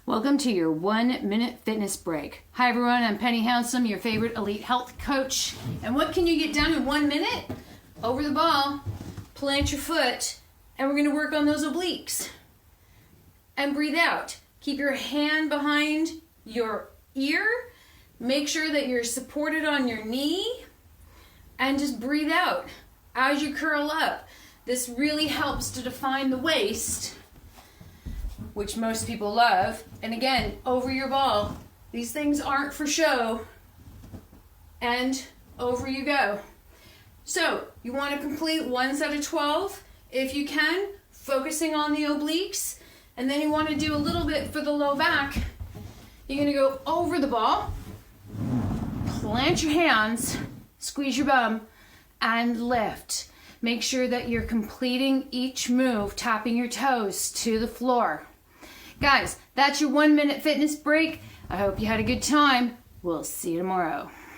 Welcome to your 1-minute fitness break. Hi everyone, I'm Penny Hounsome, your favorite elite health coach. And what can you get done in 1 minute? Over the ball, plant your foot, and we're going to work on those obliques. And breathe out. Keep your hand behind your ear. Make sure that you're supported on your knee. And just breathe out as you curl up. This really helps to define the waist, which most people love. And again, over your ball. These things aren't for show. And over you go. So you want to complete 1 set of 12 if you can, focusing on the obliques. And then you want to do a little bit for the low back. You're going to go over the ball, plant your hands, squeeze your bum, and lift. Make sure that you're completing each move, tapping your toes to the floor. Guys, that's your 1 minute fitness break. I hope you had a good time. We'll see you tomorrow.